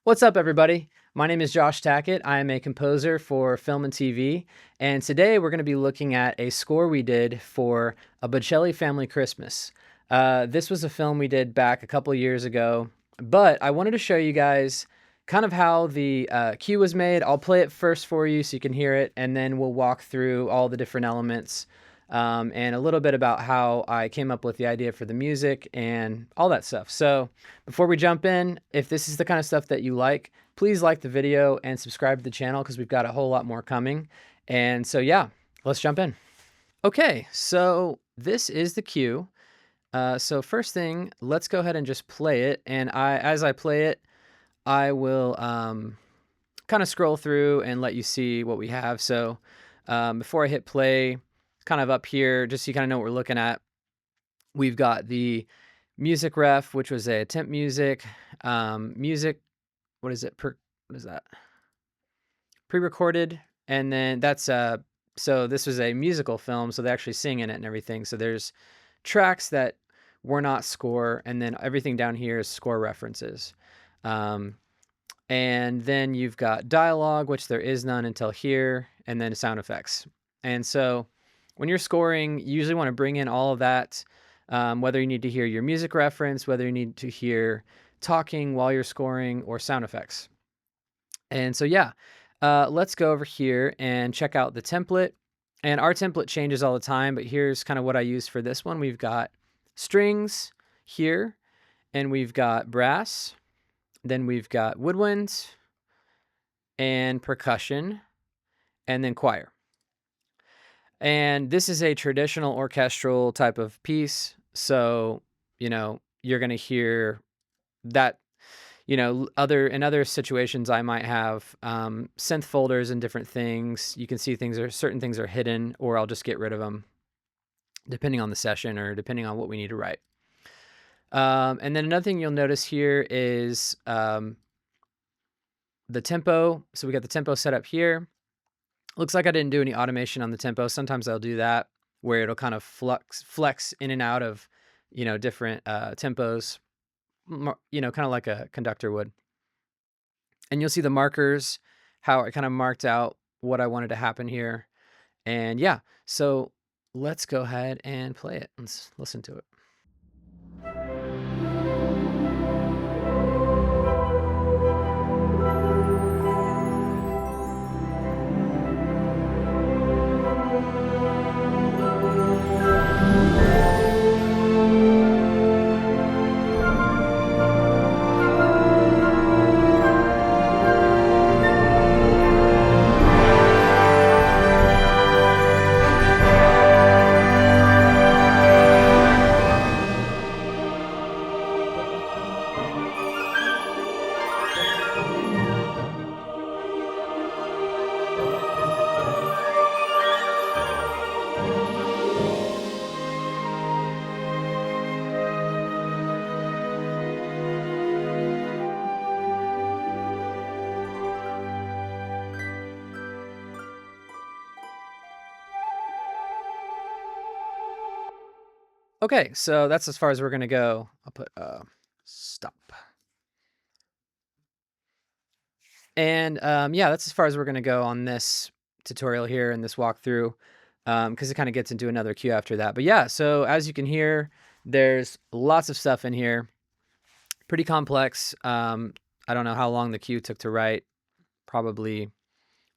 What's up, everybody? My name is Josh Tackett. I am a composer for film and TV, and today we're going to be looking at a score we did for A Bocelli Family Christmas. This was a film we did back a couple years ago, but I wanted to show you guys kind of how the cue was made. I'll play it first for you so you can hear it, and then we'll walk through all the different elements and a little bit about how I came up with the idea for the music and all that stuff. So before we jump in, if this is the kind of stuff that you like, please like the video and subscribe to the channel because we've got a whole lot more coming. And so yeah, let's jump in. Okay, so this is the cue. So first thing, let's go ahead and just play it. And as I play it, I will kind of scroll through and let you see what we have. So before I hit play, kind of up here, just so you kind of know what we're looking at, we've got the music ref, which was a temp music, music, what is it? What is that? Pre-recorded. And then that's, so this was a musical film, so they actually sing in it and everything. So there's tracks that were not score, and then everything down here is score references. And then you've got dialogue, which there is none until here, and then sound effects. And so when you're scoring, you usually want to bring in all of that, whether you need to hear your music reference, whether you need to hear talking while you're scoring, or sound effects. And so yeah, let's go over here and check out the template. And our template changes all the time, but here's kind of what I use for this one. We've got strings here, and we've got brass, then we've got woodwinds, and percussion, and then choir. And this is a traditional orchestral type of piece. So, you're going to hear that, in other situations, I might have synth folders and different things. You can see certain things are hidden, or I'll just get rid of them depending on the session or depending on what we need to write. And then another thing you'll notice here is the tempo. So we got the tempo set up here. Looks like I didn't do any automation on the tempo. Sometimes I'll do that where it'll kind of flex in and out of, different tempos, kind of like a conductor would. And you'll see the markers, how I kind of marked out what I wanted to happen here. And yeah, so let's go ahead and play it. Let's listen to it. Okay, so that's as far as we're gonna go. I'll put stop. And yeah, that's as far as we're gonna go on this tutorial here and this walkthrough, because it kind of gets into another cue after that. But yeah, so as you can hear, there's lots of stuff in here, pretty complex. I don't know how long the cue took to write, probably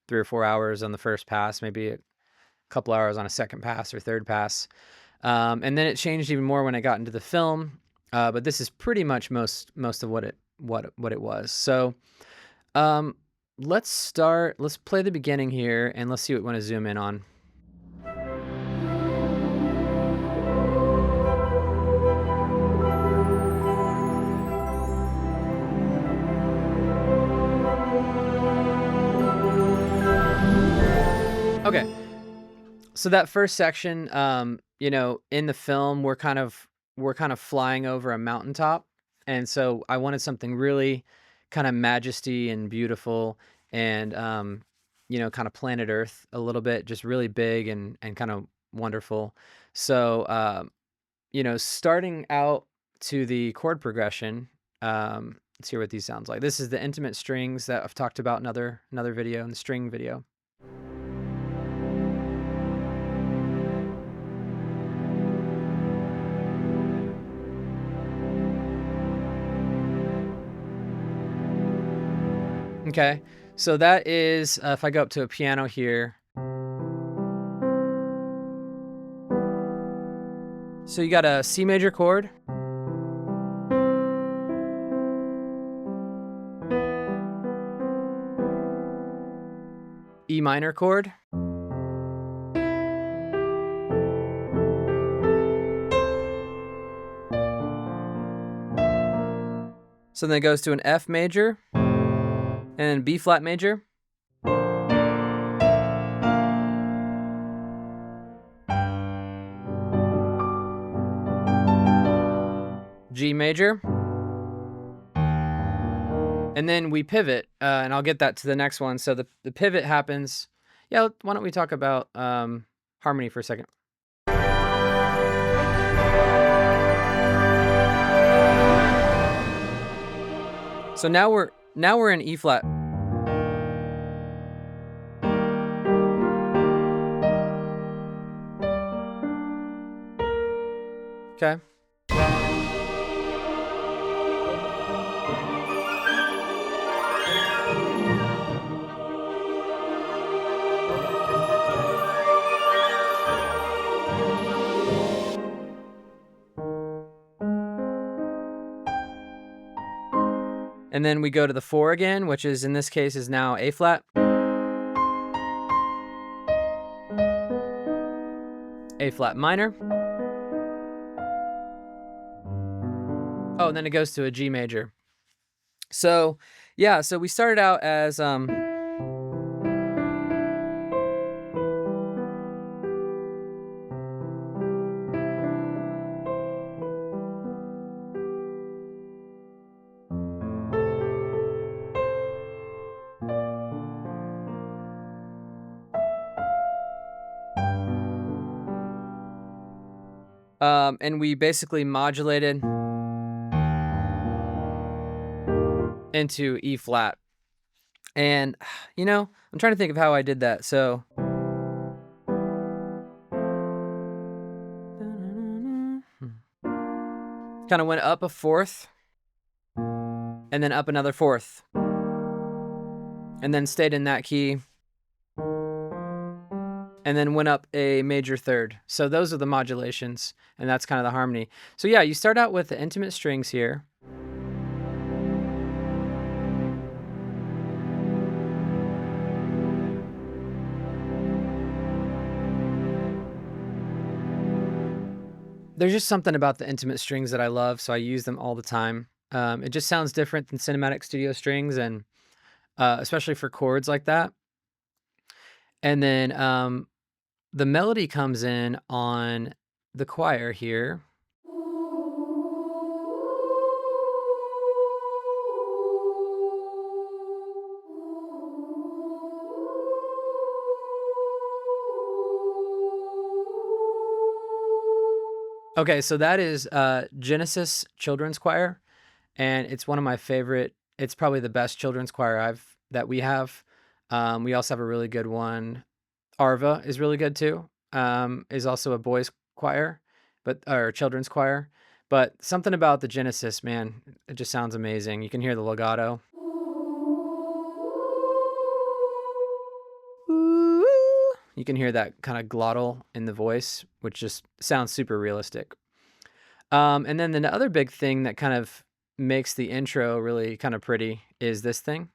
3 or 4 hours on the first pass, maybe a couple hours on a second pass or third pass. And then it changed even more when I got into the film. But this is pretty much most of what it was. So let's play the beginning here and let's see what we want to zoom in on. Okay, so that first section, in the film, we're kind of flying over a mountaintop, and so I wanted something really kind of majesty and beautiful, and kind of planet Earth a little bit, just really big and kind of wonderful. So starting out to the chord progression, Let's hear what these sounds like. This is the intimate strings that I've talked about in another video, in the string video. Okay, so that is, if I go up to a piano here. So you got a C major chord. E minor chord. So then it goes to an F major and B flat major. G major. And then we pivot, and I'll get that to the next one. So the pivot happens. Yeah, why don't we talk about harmony for a second? So now we're in E flat. Okay. And then we go to the 4 again, which is in this case is now A flat. A flat minor. Oh, and then it goes to a G major. So, yeah, so we started out as and we basically modulated into E flat. And, you know, I'm trying to think of how I did that. So, kind of went up a fourth, and then up another fourth, and then stayed in that key, and then went up a major third. So those are the modulations, and that's kind of the harmony. So yeah, you start out with the intimate strings here. There's just something about the intimate strings that I love, so I use them all the time. It just sounds different than cinematic studio strings, and especially for chords like that. And then the melody comes in on the choir here. Okay, so that is Genesis Children's Choir, and it's one of my favorite. It's probably the best children's choir that we have. We also have a really good one. Arva is really good too. Is also a boys choir, or children's choir. But something about the Genesis, man, it just sounds amazing. You can hear the legato. You can hear that kind of glottal in the voice, which just sounds super realistic. And then the other big thing that kind of makes the intro really kind of pretty is this thing.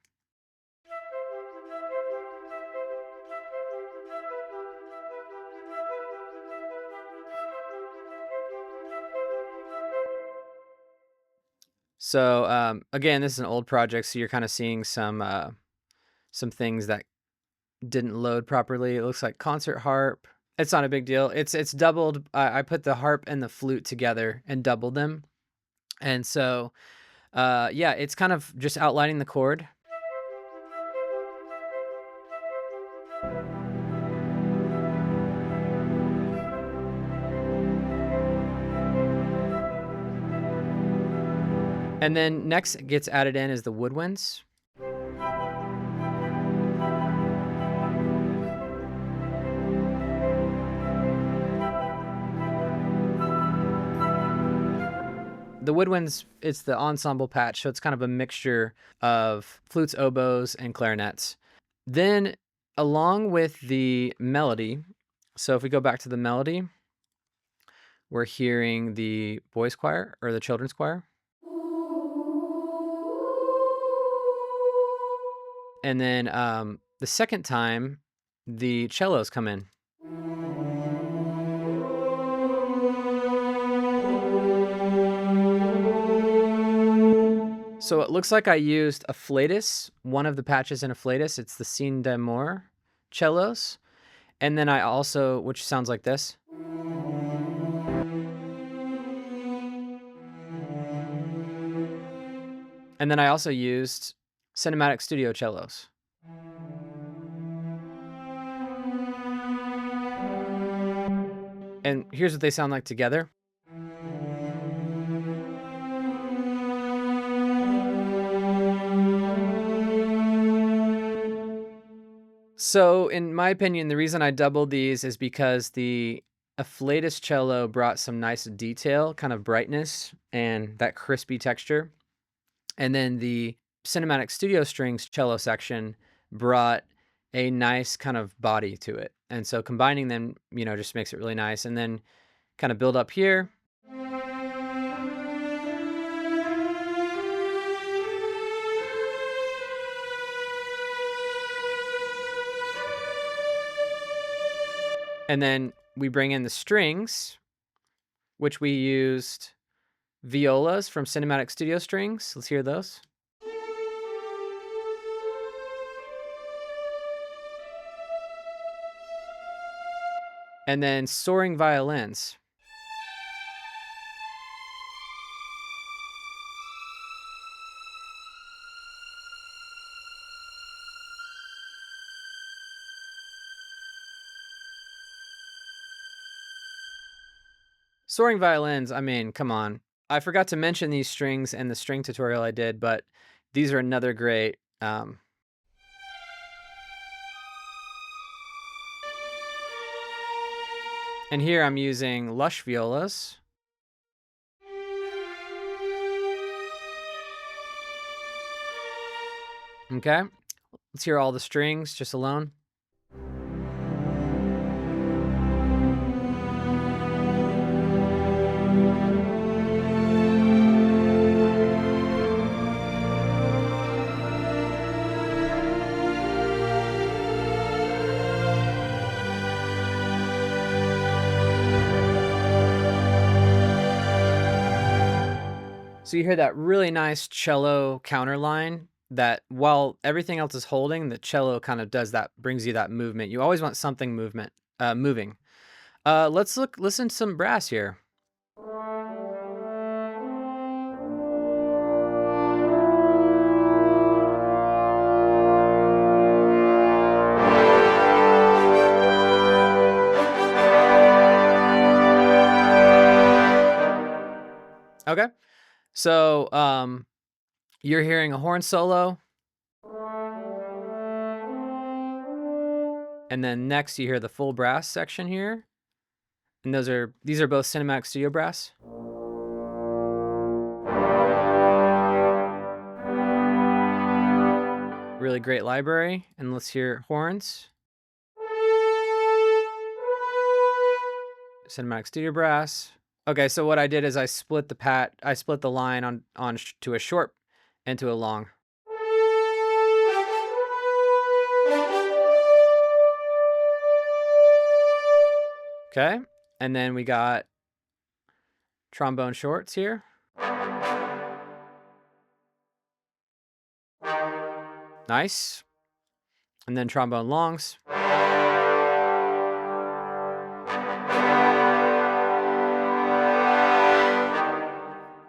So again, this is an old project, so you're kind of seeing some things that didn't load properly. It looks like concert harp. It's not a big deal. It's doubled. I put the harp and the flute together and doubled them. And so, yeah, it's kind of just outlining the chord. And then next gets added in is the woodwinds. The woodwinds, it's the ensemble patch, so it's kind of a mixture of flutes, oboes, and clarinets. Then along with the melody, so if we go back to the melody, we're hearing the boys choir or the children's choir. And then the second time, the cellos come in. So it looks like I used a flatus, one of the patches in a flatus. It's the Scene d'Amour cellos. And then I also, which sounds like this. And then I also used cinematic studio cellos. And here's what they sound like together. So in my opinion, the reason I doubled these is because the afflatus cello brought some nice detail, kind of brightness, and that crispy texture. And then the cinematic studio strings cello section brought a nice kind of body to it. And so combining them, just makes it really nice. And then kind of build up here. And then we bring in the strings, which we used violas from Cinematic Studio Strings. Let's hear those. And then soaring violins. Soaring violins, I mean, come on. I forgot to mention these strings in the string tutorial I did, but these are another great. And here I'm using lush violas. Okay, let's hear all the strings just alone. So you hear that really nice cello counter line that while everything else is holding, the cello kind of does that, brings you that movement. You always want something moving. Let's listen to some brass here. Okay. So you're hearing a horn solo. And then next you hear the full brass section here. And these are both Cinematic Studio brass. Really great library. And let's hear horns. Cinematic Studio brass. Okay, so what I did is I split the line on to a short and to a long. Okay, and then we got trombone shorts here. Nice. And then trombone longs.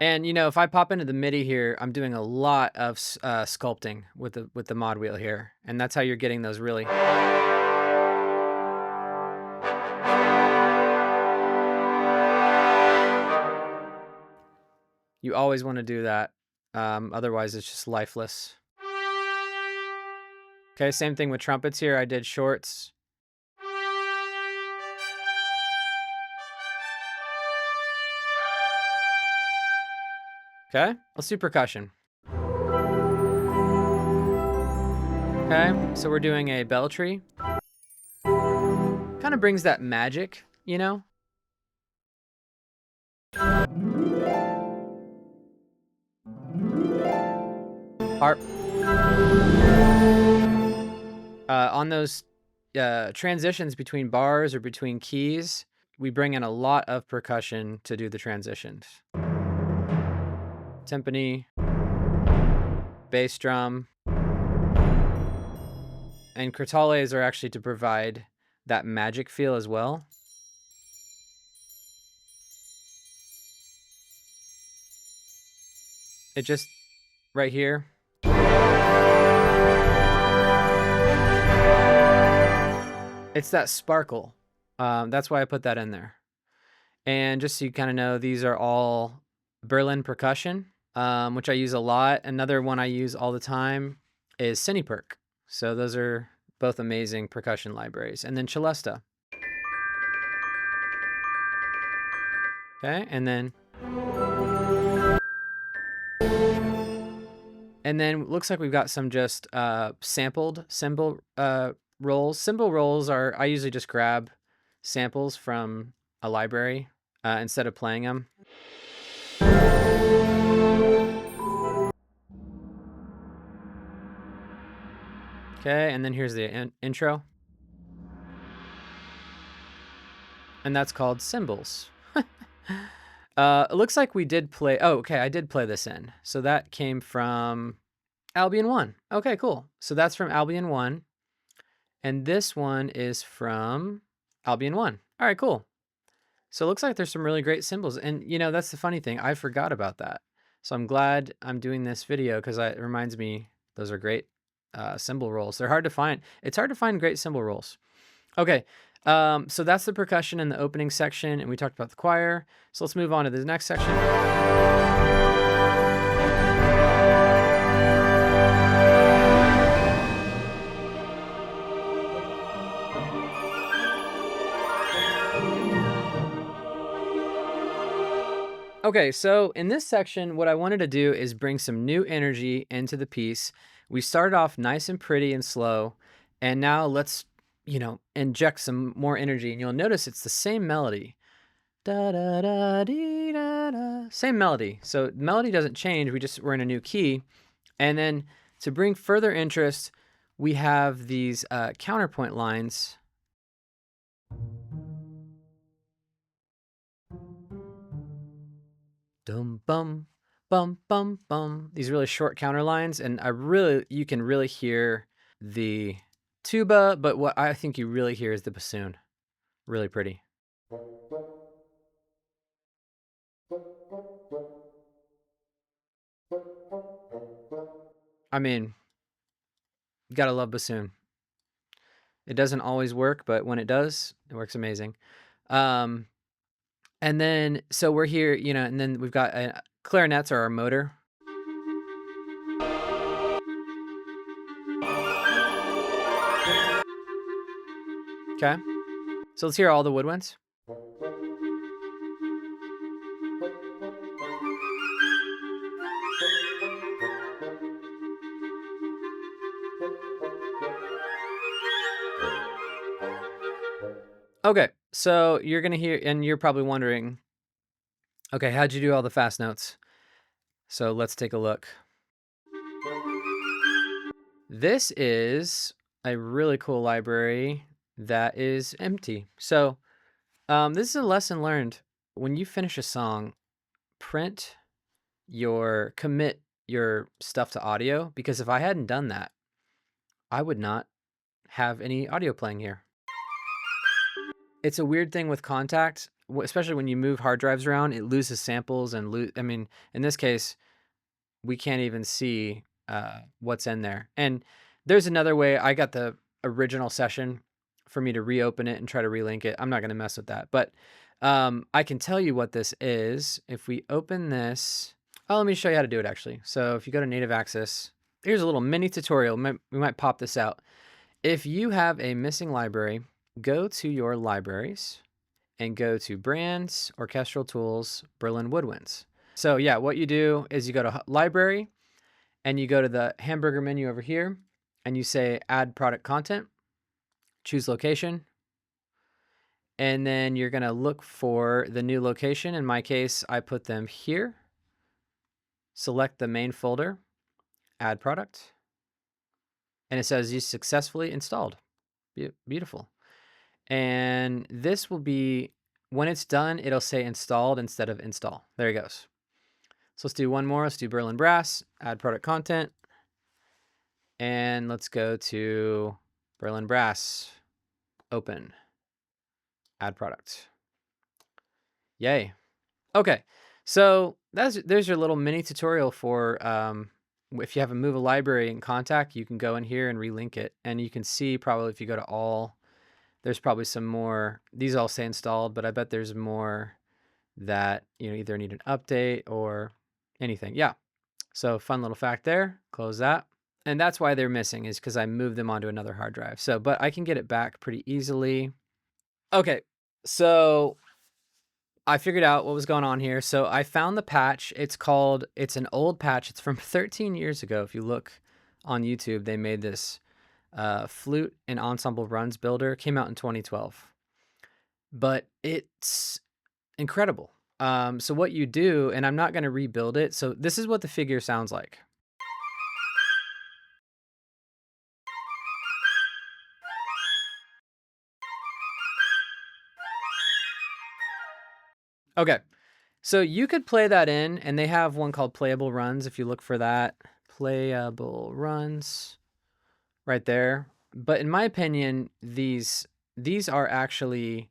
And if I pop into the MIDI here, I'm doing a lot of sculpting with the mod wheel here, and that's how you're getting those really. You always want to do that. Otherwise, it's just lifeless. Okay, same thing with trumpets here. I did shorts. Okay, let's do percussion. Okay, so we're doing a bell tree. Kind of brings that magic, you know? Harp. On those transitions between bars or between keys, we bring in a lot of percussion to do the transitions. Timpani, bass drum, and crotales are actually to provide that magic feel as well. It just, right here. It's that sparkle. That's why I put that in there. And just so you kind of know, these are all Berlin percussion, which I use a lot. Another one I use all the time is Cineperc. So those are both amazing percussion libraries. And then Celesta. Okay, and then looks like we've got some just sampled cymbal rolls. Cymbal rolls are, I usually just grab samples from a library instead of playing them. Okay, and then here's the intro. And that's called Cymbals. It looks like we did play, oh, okay, I did play this in. So that came from Albion 1. Okay, cool. So that's from Albion 1. And this one is from Albion 1. All right, cool. So it looks like there's some really great cymbals. And, you know, that's the funny thing. I forgot about that. So I'm glad I'm doing this video because it reminds me those are great cymbal rolls. They're hard to find. It's hard to find great cymbal rolls. Okay, so that's the percussion in the opening section, and we talked about the choir. So let's move on to the next section. Okay, so in this section, what I wanted to do is bring some new energy into the piece. We started off nice and pretty and slow, and now let's, you know, inject some more energy. And you'll notice it's the same melody. Da da da dee da da. Same melody. So the melody doesn't change. We're in a new key. And then to bring further interest, we have these counterpoint lines. Dum bum bum bum bum. These really short counter lines, and you can really hear the tuba, but what I think you really hear is the bassoon. Really pretty. I mean, you gotta love bassoon. It doesn't always work, but when it does, it works amazing. And then, so we're here, you know, and then we've got clarinets are our motor. Okay. So let's hear all the woodwinds. Okay, so you're gonna hear, and you're probably wondering, okay, how'd you do all the fast notes? So let's take a look. This is a really cool library that is empty. So this is a lesson learned. When you finish a song, commit your stuff to audio, because if I hadn't done that, I would not have any audio playing here. It's a weird thing with Kontakt, especially when you move hard drives around, it loses samples and I mean, in this case, we can't even see what's in there. And there's another way. I got the original session for me to reopen it and try to relink it. I'm not going to mess with that, but I can tell you what this is. If we open this, Oh, let me show you how to do it actually. So if you go to native access, here's a little mini tutorial. We might pop this out. If you have a missing library, go to your libraries and go to brands, orchestral tools, Berlin Woodwinds. So yeah, what you do is you go to library and you go to the hamburger menu over here and you say add product content, choose location, and then you're gonna look for the new location. In my case, I put them here. Select the main folder, add product, and it says you successfully installed. Beautiful. And this will be, when it's done, it'll say installed instead of install. There it goes. So let's do one more. Let's do Berlin Brass, add product content. And let's go to Berlin Brass, open, add product. Yay. Okay, so there's your little mini tutorial for if you have a move a library in Kontakt, you can go in here and relink it. And you can see probably if you go to all, there's probably some more. These all say installed, but I bet there's more that either need an update or anything. Yeah, so fun little fact there. Close that. And that's why they're missing, is because I moved them onto another hard drive. So, but I can get it back pretty easily. Okay, so I figured out what was going on here. So I found the patch. It's an old patch. It's from 13 years ago. If you look on YouTube, they made this flute and ensemble runs builder. Came out in 2012. But it's incredible. So what you do, and I'm not going to rebuild it. So this is what the figure sounds like. Okay, so you could play that in, and they have one called Playable Runs. If you look for that, Playable Runs, right there. But in my opinion, these are actually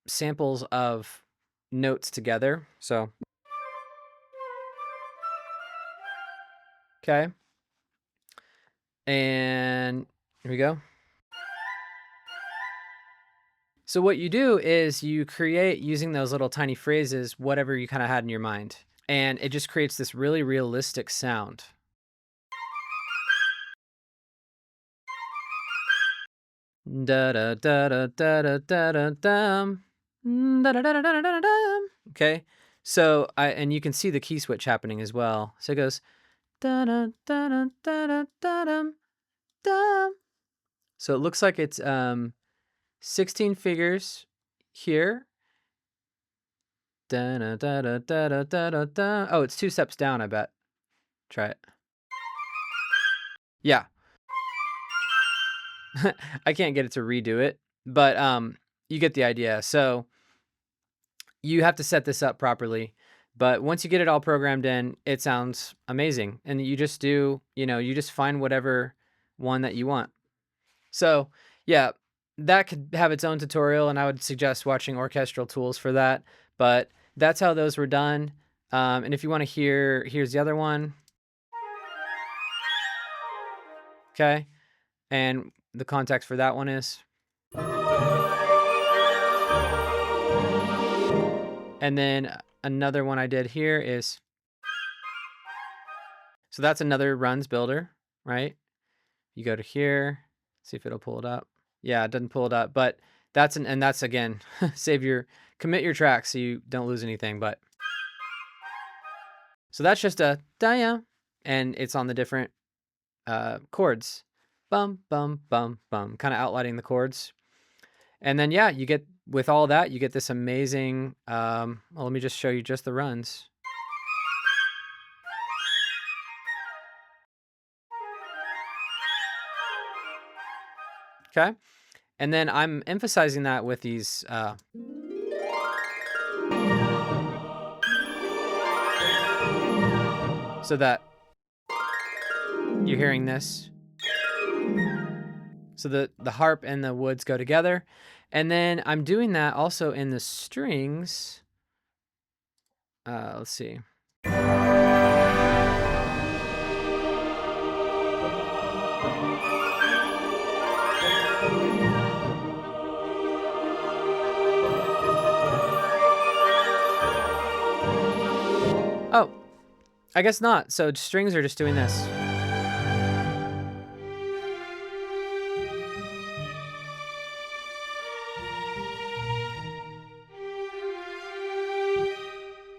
samples of notes together. So, okay, and here we go. So what you do is you create, using those little tiny phrases, whatever you kind of had in your mind. And it just creates this really realistic sound. Da da da da da da da da dum. Da da da da da da dum. Okay. So and you can see the key switch happening as well. So it goes da da da da da da da dum dum. So it looks like it's 16 figures here. Da da da da da da da da. Oh, it's 2 steps down, I bet. Try it. Yeah. I can't get it to redo it, but you get the idea. So you have to set this up properly, but once you get it all programmed in, it sounds amazing. And you just do, you just find whatever one that you want. So yeah, that could have its own tutorial, and I would suggest watching Orchestral Tools for that. But that's how those were done. And if you want to hear, here's the other one. Okay. And the context for that one is. And then another one I did here is. So that's another runs builder, right? You go to here, see if it'll pull it up. Yeah, it doesn't pull it up, but that's and that's again, commit your track so you don't lose anything. But so that's just a da, and it's on the different chords, bum bum bum bum, kind of outlining the chords. And then yeah, you get, with all that, you get this amazing. Well, let me just show you just the runs. Okay, and then I'm emphasizing that with these. So that you're hearing this. So the harp and the woods go together. And then I'm doing that also in the strings. Let's see. I guess not. So strings are just doing this.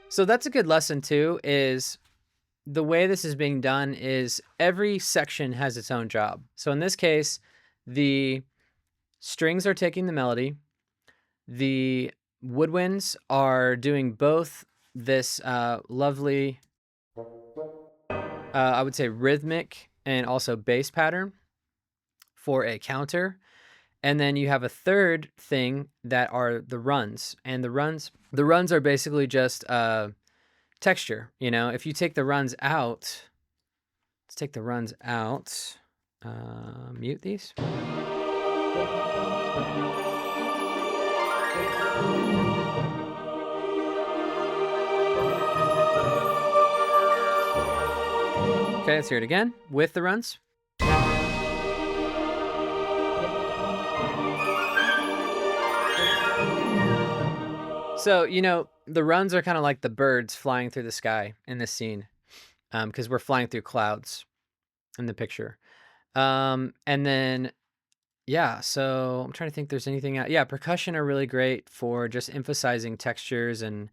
So that's a good lesson too, is the way this is being done is every section has its own job. So in this case, the strings are taking the melody. The woodwinds are doing both this lovely, I would say rhythmic and also bass pattern for a counter. And then you have a third thing that are the runs. And the runs are basically just texture. You know, if you take the runs out, let's take the runs out. Mute these. Okay, let's hear it again with the runs. So, you know, the runs are kind of like the birds flying through the sky in this scene, because we're flying through clouds in the picture. And then, yeah, so I'm trying to think there's anything else. Yeah, percussion are really great for just emphasizing textures and.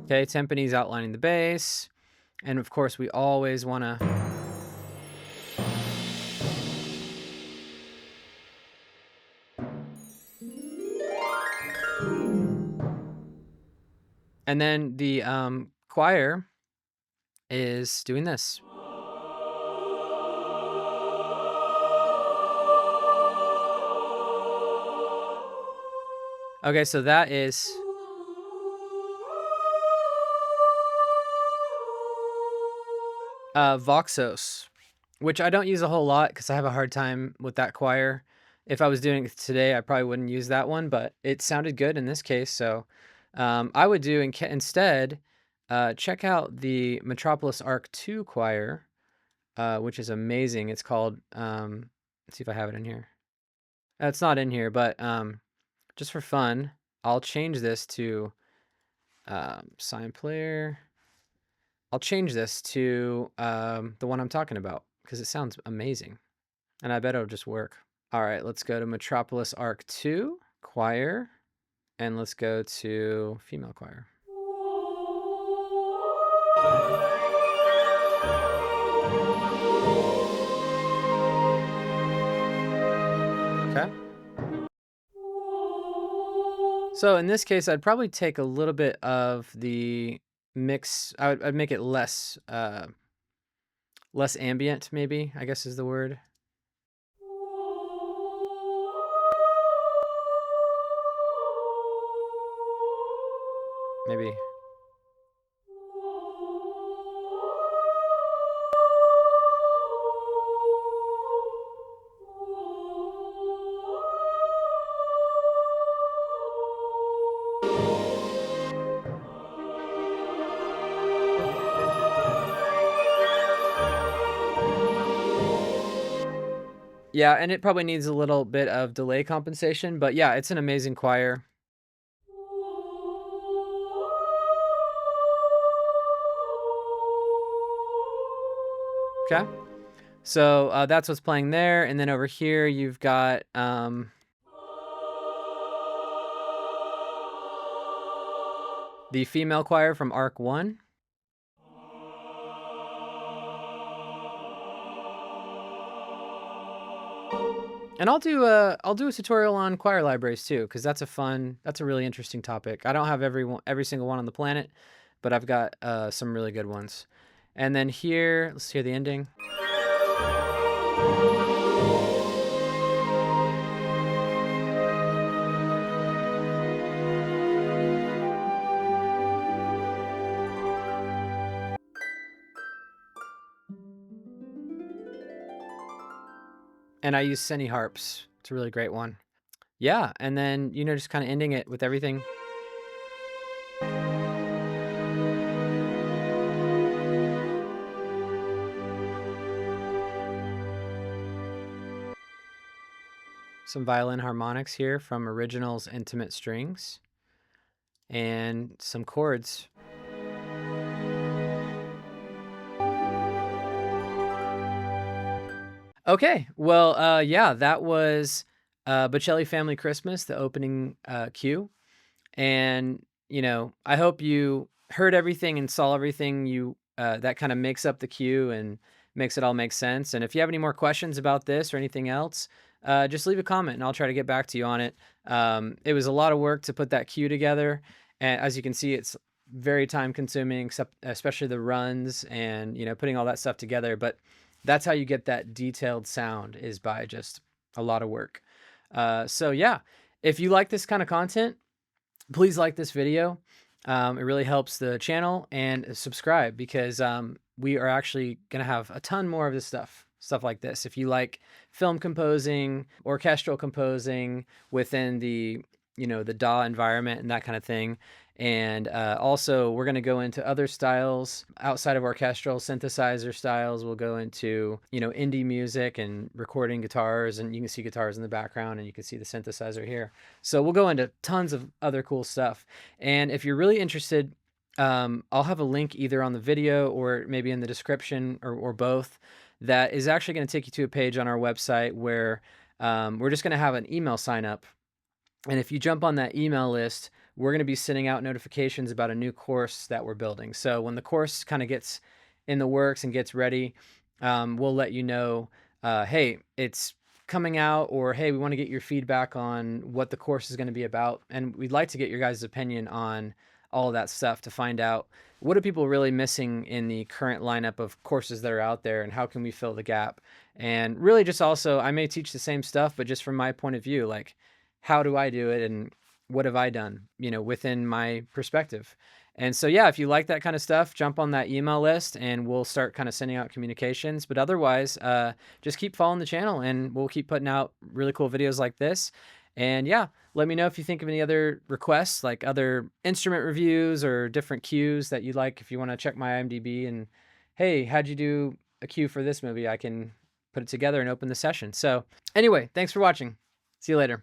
Okay, timpani's outlining the bass. And of course, we always want to. And then the choir is doing this. Okay, so that is. Voxos, which I don't use a whole lot because I have a hard time with that choir. If I was doing it today, I probably wouldn't use that one, but it sounded good in this case. So I would do instead check out the Metropolis Arc 2 choir, which is amazing. It's called, let's see if I have it in here. It's not in here, but just for fun, I'll change this to sign player. I'll change this to the one I'm talking about because it sounds amazing. And I bet it'll just work. All right, let's go to Metropolis Arc 2, choir, and let's go to female choir. Okay. So in this case, I'd probably take a little bit of the mix. I'd make it less less ambient, maybe, I guess is the word. Maybe. Yeah, and it probably needs a little bit of delay compensation, but yeah, it's an amazing choir. Okay. So that's what's playing there. And then over here, you've got the female choir from Arc 1. And I'll do a tutorial on choir libraries too, because that's a really interesting topic. I don't have every single one on the planet, but I've got some really good ones. And then here, let's hear the ending. And I use Cine harps. It's a really great one. Yeah, and then, you know, just kind of ending it with everything. some violin harmonics here from Original's Intimate Strings, and some chords. Okay, well, yeah, that was Bocelli Family Christmas, the opening cue. And, I hope you heard everything and saw everything that kind of makes up the cue and makes it all make sense. And if you have any more questions about this or anything else, just leave a comment and I'll try to get back to you on it. It was a lot of work to put that cue together. And as you can see, it's very time consuming, especially the runs and, putting all that stuff together. But that's how you get that detailed sound, is by just a lot of work. So yeah, if you like this kind of content, please like this video. It really helps the channel, and subscribe, because we are actually going to have a ton more of this stuff like this. If you like film composing, orchestral composing within the DAW environment and that kind of thing. And also we're going to go into other styles outside of orchestral, synthesizer styles. We'll go into, indie music and recording guitars, and you can see guitars in the background and you can see the synthesizer here. So we'll go into tons of other cool stuff. And if you're really interested, I'll have a link either on the video or maybe in the description, or both, that is actually going to take you to a page on our website where we're just going to have an email sign up. And if you jump on that email list, we're going to be sending out notifications about a new course that we're building. So when the course kind of gets in the works and gets ready, we'll let you know, hey, it's coming out, or hey, we want to get your feedback on what the course is going to be about. And we'd like to get your guys' opinion on all of that stuff to find out, what are people really missing in the current lineup of courses that are out there, and how can we fill the gap? And really just also, I may teach the same stuff, but just from my point of view, like, how do I do it and what have I done, within my perspective. And so, yeah, if you like that kind of stuff, jump on that email list and we'll start kind of sending out communications. But otherwise, just keep following the channel and we'll keep putting out really cool videos like this. And yeah, let me know if you think of any other requests, like other instrument reviews or different cues that you'd like. If you want to check my IMDb and, hey, how'd you do a cue for this movie? I can put it together and open the session. So anyway, thanks for watching. See you later.